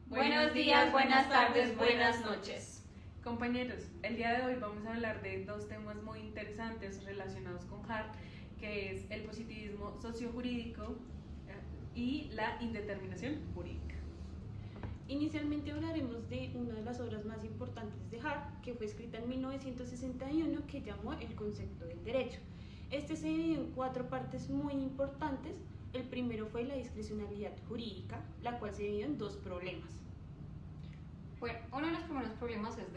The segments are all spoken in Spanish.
Buenos días, buenas tardes, buenas noches. Compañeros, el día de hoy vamos a hablar de dos temas muy interesantes relacionados con Hart, que es el positivismo sociojurídico y la indeterminación jurídica. Inicialmente hablaremos de una de las obras más importantes de Hart, que fue escrita en 1961, que llamó El concepto del derecho. Este se dividió en 4 partes muy importantes. El primero fue la discrecionalidad jurídica, la cual se dividió en 2 problemas. Bueno, uno de los primeros problemas es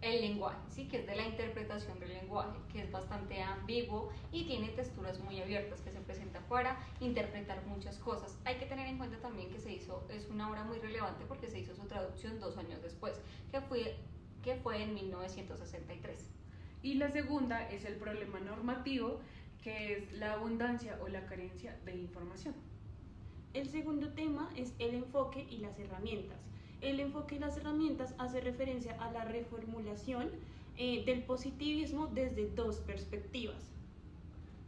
el lenguaje, ¿sí? Que es de la interpretación del lenguaje, que es bastante ambiguo y tiene texturas muy abiertas que se presenta para interpretar muchas cosas. Hay que tener en cuenta también que es una obra muy relevante porque se hizo su traducción 2 años después, que fue en 1963. Y la segunda es el problema normativo, que es la abundancia o la carencia de información. El segundo tema es el enfoque y las herramientas. El enfoque y las herramientas hace referencia a la reformulación del positivismo desde 2 perspectivas.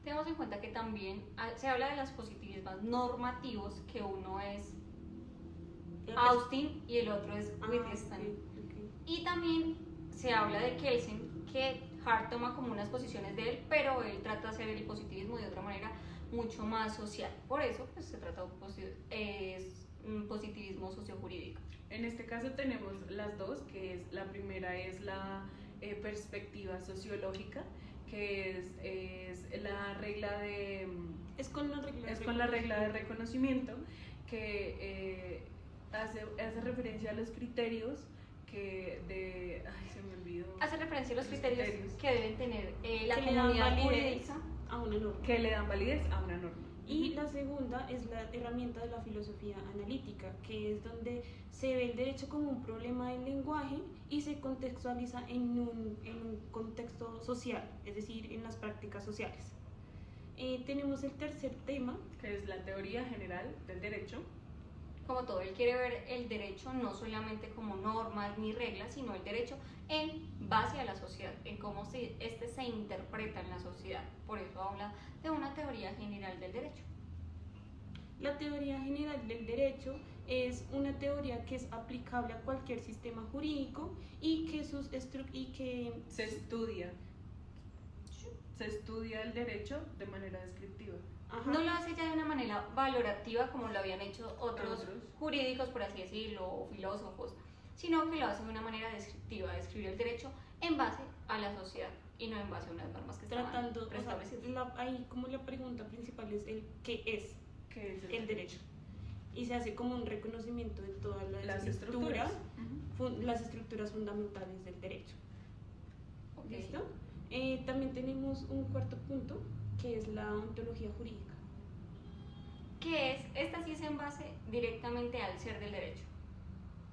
Tenemos en cuenta que también se habla de los positivismos normativos, que uno es Austin y el otro es Wittgenstein. Okay. Y también se habla de Kelsen, que Hart toma como unas posiciones de él, pero él trata de hacer el positivismo de otra manera mucho más social. Por eso pues, se trata de un positivismo sociojurídico. En este caso tenemos las dos, que es la primera es la perspectiva sociológica, que es la regla de con la regla de reconocimiento, que hace referencia a los criterios se me olvidó. Hace referencia a los criterios que deben tener la que comunidad jurídica a una norma. Que le dan validez a una norma. Y la segunda es la herramienta de la filosofía analítica, que es donde se ve el derecho como un problema del lenguaje y se contextualiza en un contexto social, es decir, en las prácticas sociales. Tenemos el tercer tema, que es la teoría general del derecho. Como todo, él quiere ver el derecho no solamente como normas ni reglas, sino el derecho en base a la sociedad, en cómo se interpreta en la sociedad. Por eso habla de una teoría general del derecho. La teoría general del derecho es una teoría que es aplicable a cualquier sistema jurídico y que se estudia el derecho de manera descriptiva. Ajá. No lo hace ya de una manera valorativa como lo habían hecho otros jurídicos, por así decirlo, o filósofos, sino que lo hace de una manera descriptiva, describir el derecho en base a la sociedad y no en base a unas normas que estaban preestablecidas. Ahí como la pregunta principal es el ¿qué es el derecho? Y se hace como un reconocimiento de todas las estructuras, las estructuras fundamentales del derecho. Okay. ¿Listo? También tenemos un cuarto punto, que es la ontología jurídica. Esta sí es en base directamente al ser del derecho,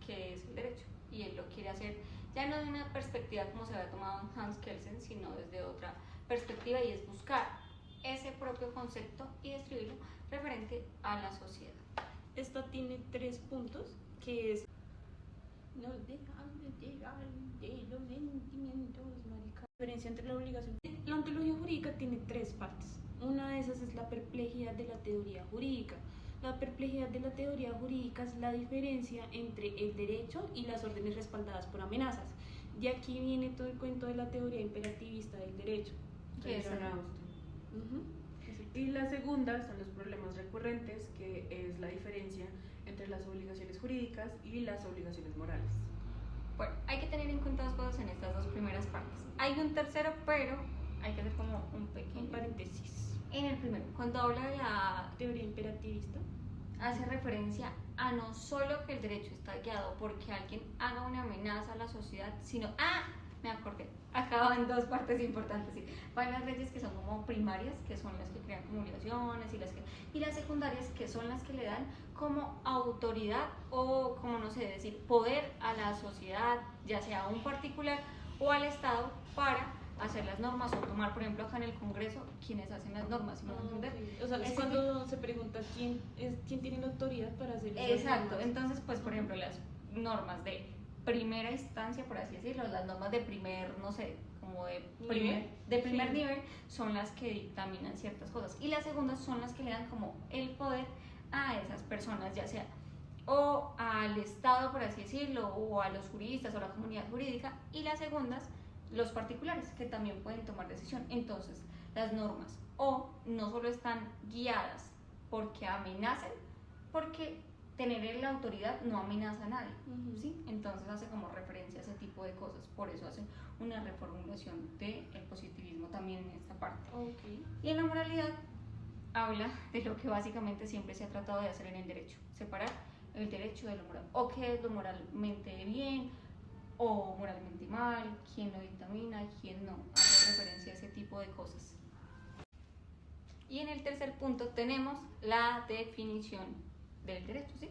que es el derecho, y él lo quiere hacer ya no de una perspectiva como se había tomado en Hans Kelsen, sino desde otra perspectiva, y es buscar ese propio concepto y describirlo referente a la sociedad. Esta tiene 3 puntos, que es no dejan de llegar de los sentimientos, marica. La diferencia entre la obligación. La ontología jurídica tiene 3 partes. Una de esas es la perplejidad de la teoría jurídica. La perplejidad de la teoría jurídica es la diferencia entre el derecho y las órdenes respaldadas por amenazas. De aquí viene todo el cuento de la teoría imperativista del derecho. Que es Y la segunda son los problemas recurrentes, que es la diferencia entre las obligaciones jurídicas y las obligaciones morales. Bueno, hay que tener en cuenta 2 cosas en estas 2 primeras partes. Hay un tercero, pero hay que hacer como un pequeño paréntesis. En el primero, cuando habla de la teoría imperativista, hace referencia a no solo que el derecho está guiado porque alguien haga una amenaza a la sociedad, sino me acordé, acaban 2 partes importantes, ¿sí? Van las leyes que son como primarias, que son las que crean como obligaciones, y las secundarias, que son las que le dan como autoridad o como no sé decir, poder a la sociedad, ya sea a un particular o al Estado, para hacer las normas o tomar, por ejemplo, acá en el Congreso, quienes hacen las normas, ¿sí me entiendes? O sea, es cuando se pregunta quién tiene la autoridad para hacer esas Exacto, normas. entonces, pues, por ejemplo, las normas de primera instancia, por así decirlo, las normas de primer, no sé, como de primer nivel, son las que dictaminan ciertas cosas, y las segundas son las que le dan como el poder a esas personas, ya sea o al Estado, por así decirlo, o a los juristas o a la comunidad jurídica, y las segundas, los particulares, que también pueden tomar decisión. Entonces, las normas o no solo están guiadas porque amenacen, porque tener la autoridad no amenaza a nadie, ¿sí? Entonces hace como referencia a ese tipo de cosas, por eso hace una reformulación del positivismo también en esta parte. Okay. Y en la moralidad habla de lo que básicamente siempre se ha tratado de hacer en el derecho, separar el derecho de lo moral, o qué es lo moralmente bien o moralmente mal, quién lo dictamina, quién no, hace referencia a ese tipo de cosas. Y en el tercer punto tenemos la definición del derecho, ¿sí?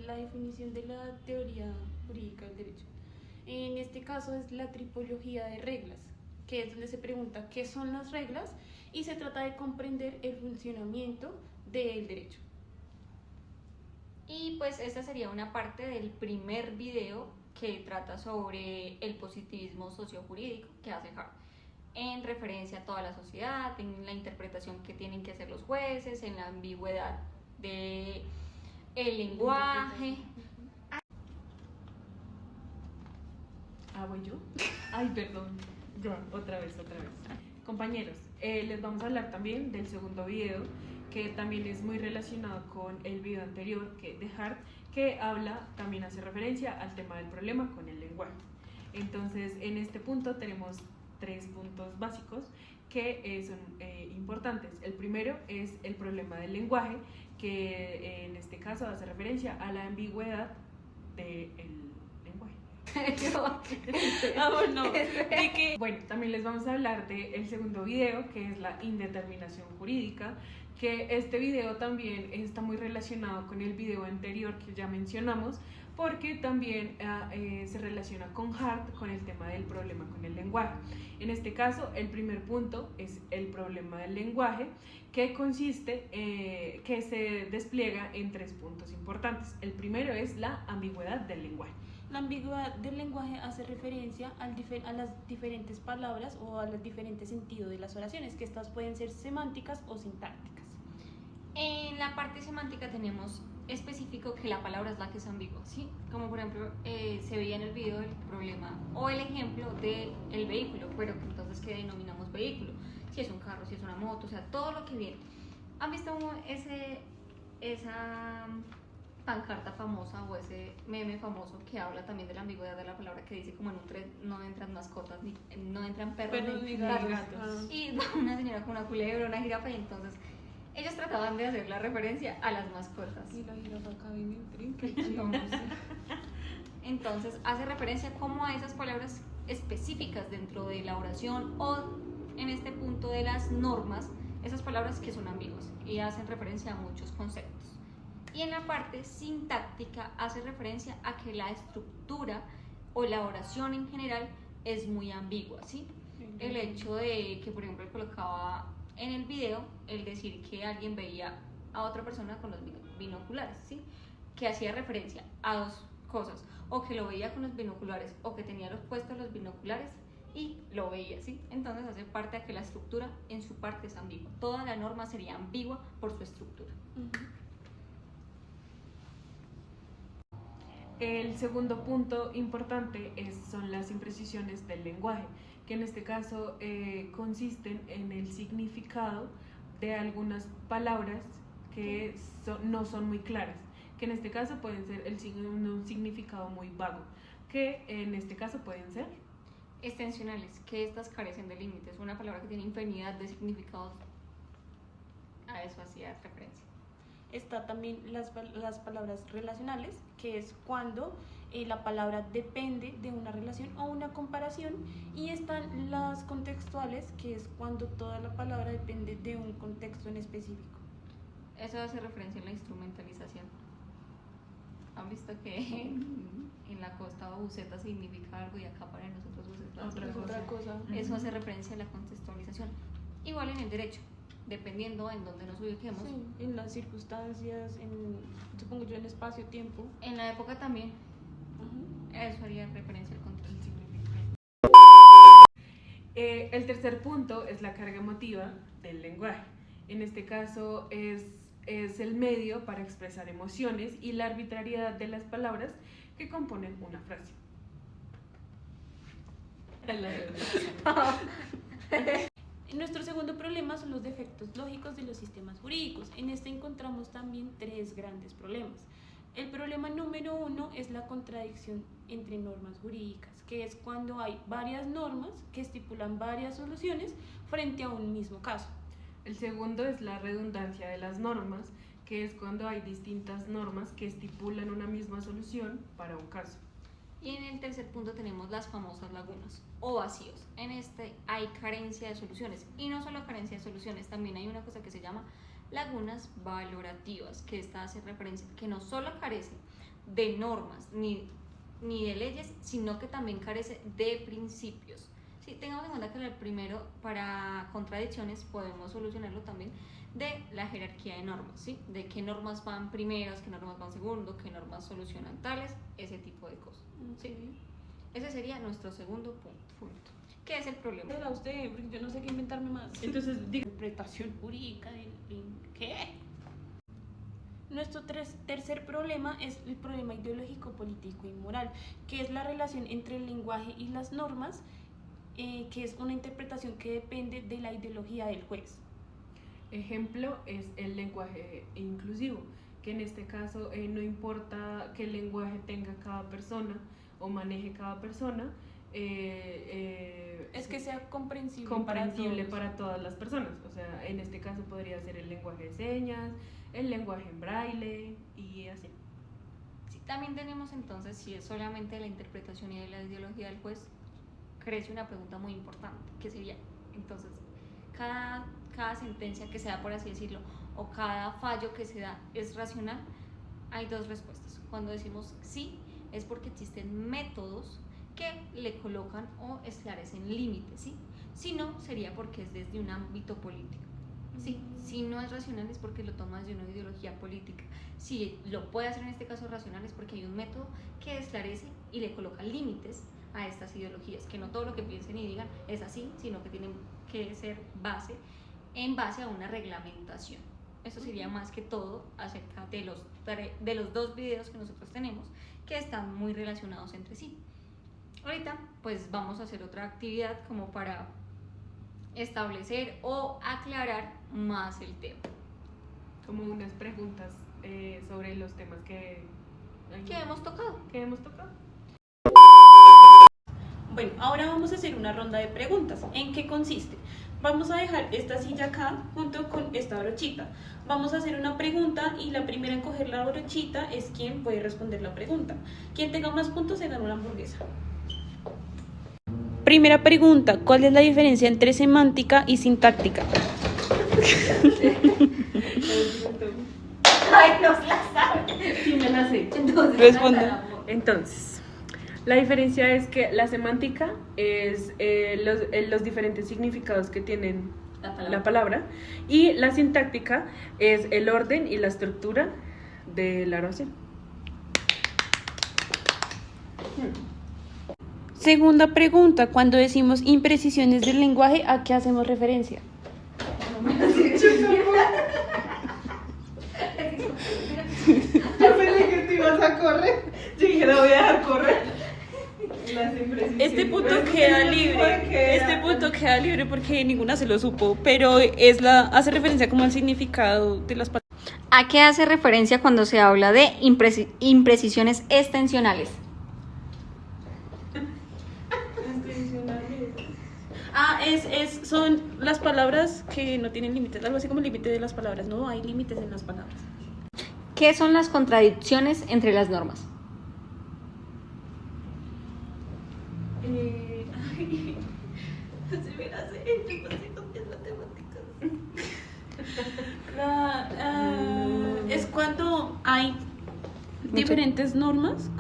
La definición de la teoría jurídica del derecho. En este caso es la tipología de reglas, que es donde se pregunta qué son las reglas y se trata de comprender el funcionamiento del derecho. Y pues esta sería una parte del primer video que trata sobre el positivismo sociojurídico que hace Hart, en referencia a toda la sociedad, en la interpretación que tienen que hacer los jueces, en la ambigüedad del lenguaje. ¿Voy yo? Ay, perdón. Ya, otra vez. Compañeros, les vamos a hablar también del segundo video, que también es muy relacionado con el video anterior de Hart, que también hace referencia al tema del problema con el lenguaje. Entonces, en este punto tenemos 3 puntos básicos que son importantes. El primero es el problema del lenguaje, que en este caso hace referencia a la ambigüedad del lenguaje. Bueno, también les vamos a hablar del segundo video, que es la indeterminación jurídica, que este video también está muy relacionado con el video anterior que ya mencionamos, porque también se relaciona con Hart, con el tema del problema con el lenguaje. En este caso, el primer punto es el problema del lenguaje, que consiste, que se despliega en 3 puntos importantes. El primero es la ambigüedad del lenguaje. La ambigüedad del lenguaje hace referencia a las diferentes palabras o a los diferentes sentidos de las oraciones, que estas pueden ser semánticas o sintácticas. En la parte semántica tenemos específico que la palabra es la que es ambigua, ¿sí? Como por ejemplo se veía en el video el problema o el ejemplo del vehículo, pero entonces ¿qué denominamos vehículo? Si es un carro, si es una moto, o sea, todo lo que viene. ¿Han visto esa pancarta famosa o ese meme famoso que habla también de la ambigüedad de la palabra, que dice como en un tren no entran mascotas, no entran perros ni gatos? Y va una señora con una culebra, una jirafa, y entonces ellos trataban de hacer la referencia a las mascotas. Y la jirafa cabe en el tren. Entonces hace referencia como a esas palabras específicas dentro de la oración o en este punto de las normas, esas palabras que son ambiguas y hacen referencia a muchos conceptos. Y en la parte sintáctica hace referencia a que la estructura o la oración en general es muy ambigua, ¿sí? El hecho de que, por ejemplo, él colocaba en el video el decir que alguien veía a otra persona con los binoculares, ¿sí? Que hacía referencia a 2 cosas, o que lo veía con los binoculares o que tenía los puestos los binoculares y lo veía, ¿sí? Entonces hace parte de que la estructura en su parte es ambigua. Toda la norma sería ambigua por su estructura. El segundo punto importante son las imprecisiones del lenguaje, que en este caso consisten en el significado de algunas palabras que no son muy claras, que en este caso pueden ser un significado muy vago, que en este caso pueden ser extensionales, que estas carecen de límites, una palabra que tiene infinidad de significados, a eso hacía referencia. Está también las palabras relacionales, que es cuando la palabra depende de una relación o una comparación, y están las contextuales, que es cuando toda la palabra depende de un contexto en específico. Eso hace referencia a la instrumentalización. ¿Han visto que en la costa buceta significa algo y acá para nosotros buceta es otra cosa? Eso hace referencia a la contextualización. Igual en el derecho, dependiendo en donde nos ubiquemos. Sí, en las circunstancias, supongo yo en espacio-tiempo. En la época también. Eso haría referencia al contexto. El tercer punto es la carga emotiva del lenguaje. En este caso es es el medio para expresar emociones y la arbitrariedad de las palabras que componen una frase. Nuestro segundo problema son los defectos lógicos de los sistemas jurídicos. En este encontramos también tres grandes problemas. El problema número 1 es la contradicción entre normas jurídicas, que es cuando hay varias normas que estipulan varias soluciones frente a un mismo caso. El segundo es la redundancia de las normas, que es cuando hay distintas normas que estipulan una misma solución para un caso. Y en el tercer punto tenemos las famosas lagunas o vacíos. En este hay carencia de soluciones, y no solo carencia de soluciones, también hay una cosa que se llama lagunas valorativas, que esta hace referencia que no solo carece de normas ni de leyes, sino que también carece de principios. Sí, tengamos en cuenta que el primero, para contradicciones, podemos solucionarlo también de la jerarquía de normas, ¿sí? De qué normas van primeras, qué normas van segundo, qué normas solucionan tales, ese tipo de cosas, ¿sí? Ese sería nuestro segundo punto. ¿Qué es el problema? Era usted, porque yo no sé qué inventarme más. Entonces, diga. Interpretación jurídica del ¿qué? Nuestro tercer problema es el problema ideológico, político y moral, que es la relación entre el lenguaje y las normas, que es una interpretación que depende de la ideología del juez. Ejemplo es el lenguaje inclusivo, que en este caso no importa qué lenguaje tenga cada persona o maneje cada persona, es que sea comprensible para todas las personas. O sea, en este caso podría ser el lenguaje de señas, el lenguaje en braille y así. Sí, también tenemos entonces, si es solamente la interpretación y de la ideología del juez, crece una pregunta muy importante, que sería, entonces, cada sentencia que se da, por así decirlo, o cada fallo que se da, ¿es racional? Hay dos respuestas. Cuando decimos sí, es porque existen métodos que le colocan o esclarecen límites, ¿sí? Si no, sería porque es desde un ámbito político, ¿sí? Si no es racional es porque lo toma desde una ideología política. Si lo puede hacer en este caso racional es porque hay un método que esclarece y le coloca límites a estas ideologías, que no todo lo que piensen y digan es así, sino que tienen que ser en base a una reglamentación. Eso sería más que todo acerca de los dos videos que nosotros tenemos, que están muy relacionados entre sí. Ahorita pues vamos a hacer otra actividad como para establecer o aclarar más el tema. Como unas preguntas sobre los temas que hemos tocado. Bueno, ahora vamos a hacer una ronda de preguntas. ¿En qué consiste? Vamos a dejar esta silla acá junto con esta brochita. Vamos a hacer una pregunta y la primera en coger la brochita es quien puede responder la pregunta. Quien tenga más puntos se gana una hamburguesa. Primera pregunta, ¿cuál es la diferencia entre semántica y sintáctica? Ay, no la sabe. Sí, me la sé. Responda. Entonces, la diferencia es que la semántica es los diferentes significados que tienen la palabra, y la sintáctica es el orden y la estructura de la oración. Segunda pregunta, cuando decimos imprecisiones del lenguaje, ¿a qué hacemos referencia? Yo pensé que te ibas a correr. Yo dije, la voy a dejar correr. Este punto queda libre. Este punto queda libre porque ninguna se lo supo, pero hace referencia como al significado de las palabras. ¿A qué hace referencia cuando se habla de imprecisiones extensionales? Son las palabras que no tienen límites, algo así como el límite de las palabras. No hay límites en las palabras. ¿Qué son las contradicciones entre las normas? Es cuando hay diferentes normas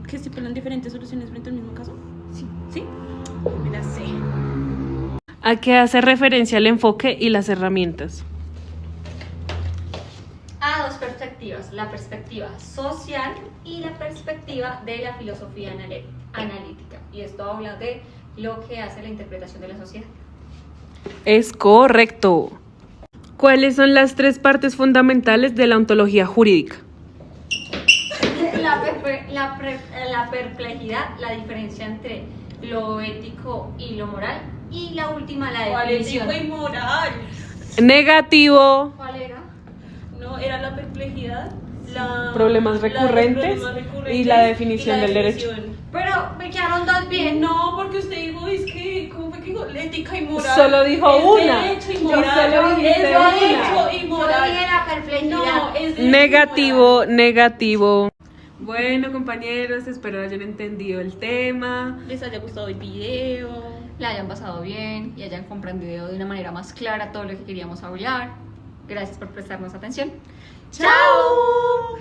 que estipulan diferentes soluciones frente al mismo caso. ¿Sí? Mira, sí. ¿A qué hace referencia el enfoque y las herramientas? A dos perspectivas, la perspectiva social y la perspectiva de la filosofía analítica. Y esto habla de lo que hace la interpretación de la sociedad. Es correcto. ¿Cuáles son las 3 partes fundamentales de la ontología jurídica? La perplejidad, la diferencia entre lo ético y lo moral, y la última, la definición. ¿Cuál ético y moral? Negativo. ¿Cuál era? No, era la perplejidad, Problemas recurrentes y la definición del derecho. Pero me quedaron 2 bien. No, porque usted dijo, es que, ¿cómo fue que dijo? Ética y moral. Solo dijo es una. Derecho y Y moral. solo dijiste Es una. derecho y Yo moral. dije la perplejidad. No, es derecho Negativo, negativo. Bueno, compañeros, espero hayan entendido el tema. Les haya gustado el video. La hayan pasado bien y hayan comprendido de una manera más clara todo lo que queríamos hablar. Gracias por prestarnos atención. ¡Chao!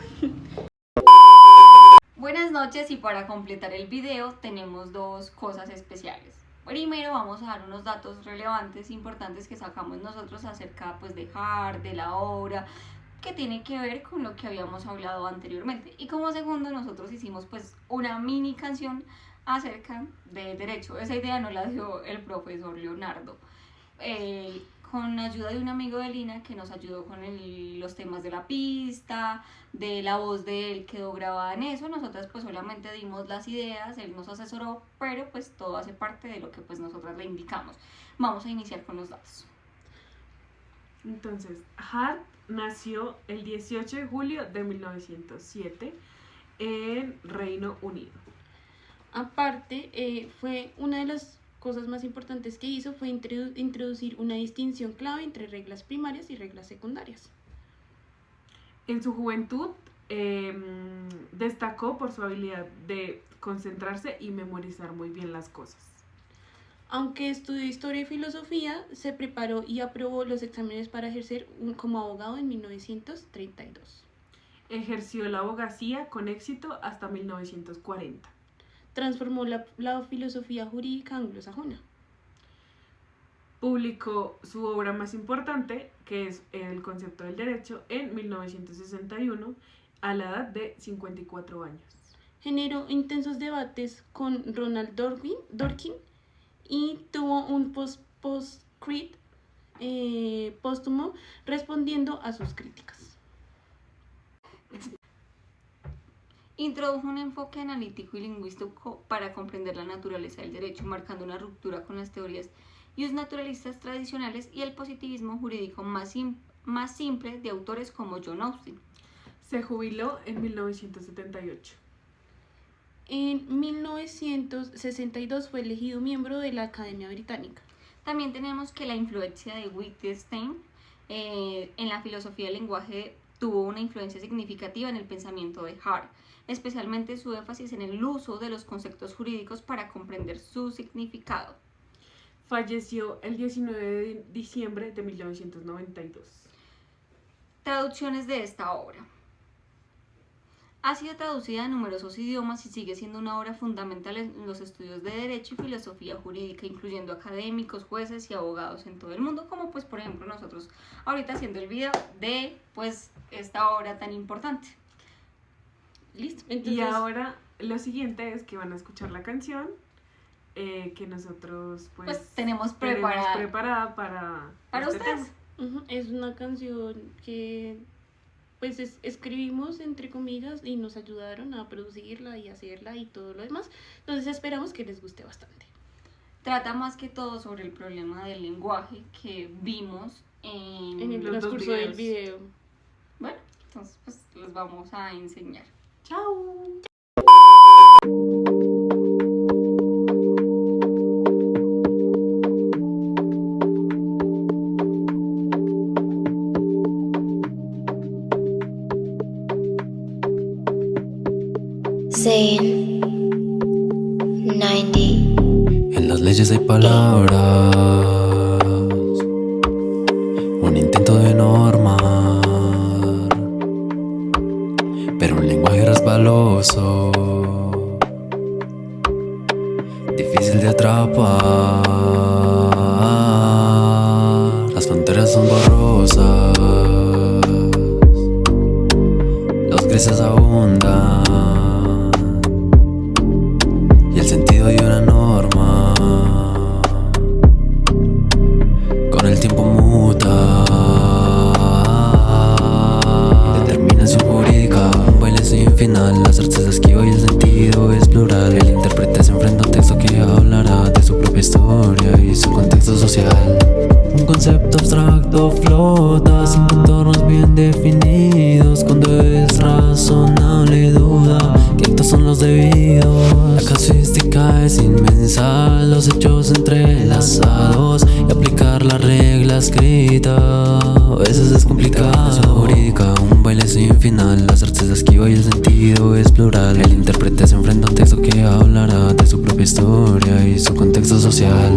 Buenas noches, y para completar el video tenemos 2 cosas especiales. Primero vamos a dar unos datos relevantes, importantes, que sacamos nosotros acerca pues de Hart, de la obra, que tiene que ver con lo que habíamos hablado anteriormente. Y como segundo, nosotros hicimos pues una mini canción acerca del derecho. Esa idea nos la dio el profesor Leonardo, con ayuda de un amigo de Lina que nos ayudó con los temas de la pista, de la voz de él quedó grabada en eso. Nosotras pues solamente dimos las ideas, él nos asesoró, pero pues todo hace parte de lo que pues nosotras le indicamos. Vamos a iniciar con los datos. Entonces, Hart nació el 18 de julio de 1907 en Reino Unido. Aparte, fue una de las cosas más importantes que hizo fue introducir una distinción clave entre reglas primarias y reglas secundarias. En su juventud destacó por su habilidad de concentrarse y memorizar muy bien las cosas. Aunque estudió historia y filosofía, se preparó y aprobó los exámenes para ejercer como abogado en 1932. Ejerció la abogacía con éxito hasta 1940. Transformó la filosofía jurídica anglosajona. Publicó su obra más importante, que es El concepto del derecho, en 1961, a la edad de 54 años. Generó intensos debates con Ronald Dworkin y tuvo un postscript póstumo respondiendo a sus críticas. Introdujo un enfoque analítico y lingüístico para comprender la naturaleza del derecho, marcando una ruptura con las teorías naturalistas tradicionales y el positivismo jurídico más simple de autores como John Austin. Se jubiló en 1978. En 1962 fue elegido miembro de la Academia Británica. También tenemos que la influencia de Wittgenstein en la filosofía del lenguaje tuvo una influencia significativa en el pensamiento de Hart, especialmente su énfasis en el uso de los conceptos jurídicos para comprender su significado. Falleció el 19 de diciembre de 1992. Traducciones de esta obra. Ha sido traducida a numerosos idiomas y sigue siendo una obra fundamental en los estudios de derecho y filosofía jurídica, incluyendo académicos, jueces y abogados en todo el mundo, como pues por ejemplo nosotros ahorita haciendo el video de pues esta obra tan importante. Listo. Entonces, y ahora lo siguiente es que van a escuchar la canción que nosotros pues tenemos preparada para ustedes. Tema. Es una canción que pues escribimos entre comillas y nos ayudaron a producirla y hacerla y todo lo demás. Entonces esperamos que les guste bastante. Trata más que todo sobre el problema del lenguaje que vimos en el transcurso del video. Bueno, entonces pues les vamos a enseñar. ¡Chao! Saying 90. En las leyes hay palabras, un intento de normar, pero un lenguaje resbaloso, difícil de atrapar. Las fronteras son borrosas, los grises abundan y el sentido de una norma con el tiempo muta. las artes de esquivo y el sentido es plural. El intérprete se enfrenta a un texto que hablará de su propia historia y su contexto social. Un concepto abstracto flota sin contornos bien definidos. Cuando es razonable duda que estos son los debidos. La casuística es inmensa, los hechos entrelazados y aplicar la regla escrita a veces es complicado. Jurídica, un baile sin final, las artes de esquiva y el sentido es plural. El intérprete se enfrenta a un texto que hablará de su propia historia y su contexto social.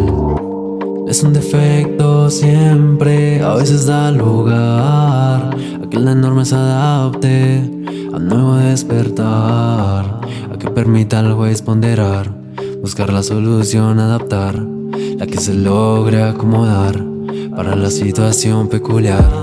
Es un defecto siempre, a veces da lugar a que la norma se adapte a un nuevo despertar, a que permita al juez ponderar, buscar la solución, adaptar la que se logre acomodar para la situación peculiar.